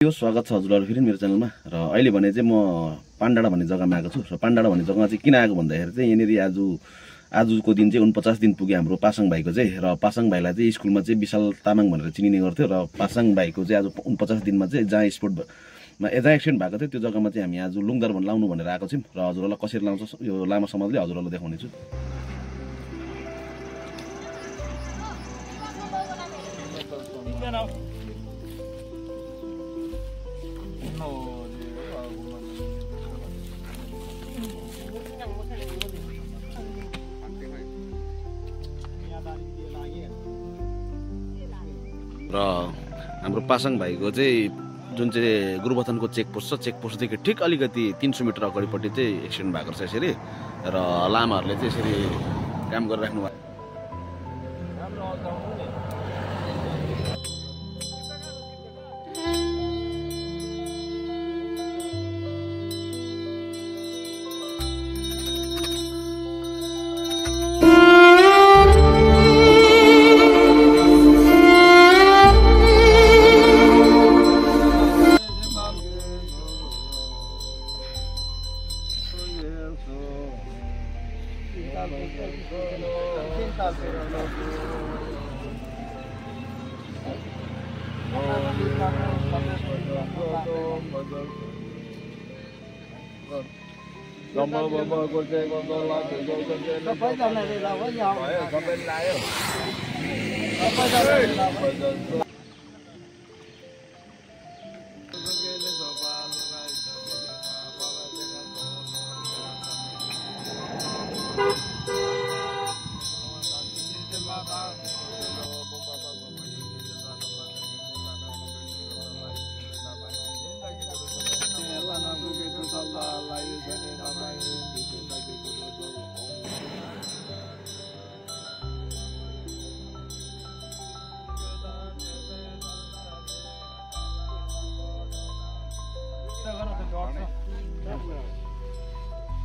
स्वागत छ हजुरहरु फेरि मेरो च्यानलमा र अहिले भने चाहिँ म पाण्डाडा भन्ने जग्गामा आएको छु र पाण्डाडा भन्ने जग्गामा चाहिँ किन आएको भन्दाखेरि चाहिँ यनेरी आजको दिन चाहिँ 49 दिन पुग्यो हाम्रो पासाङ भाइको चाहिँ र पासाङ भाइलाई चाहिँ स्कुलमा चाहिँ विशाल तामाङ भनेर चिनिने गर्थ्यो र पासाङ भाइको चाहिँ आज 49 दिनमा चाहिँ जहाँ स्पोर्टमा जहाँ एक्सिडेन्ट भएको थियो त्यो जग्गामा चाहिँ हामी आज लुङदार लाउनु भनेर आएको छौं र हजुरहरुलाई कसरी लाउँछ यो लामा समाजले हजुरहरुलाई देखाउने छु। र हाम्रो पासाङ भाइको चाहिँ जुन चाहिँ गुरुबथानको चेकपोस्ट छ चेकपोस्टदेखि ठिक अलिकति 300 मिटर अगाडिपट्टि चाहिँ एक्सिडेन्ट भएको छ यसरी र लामाहरूले चाहिँ यसरी काम गरिराख्नु भएको।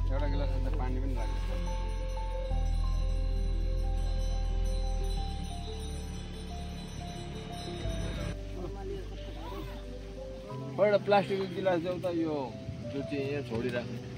एउटा गिलास पानी पनि लाग्छ। एउटा प्लास्टिकको गिलास देऊ त यो जो चाहिँ यहाँ छोडिराख्नु।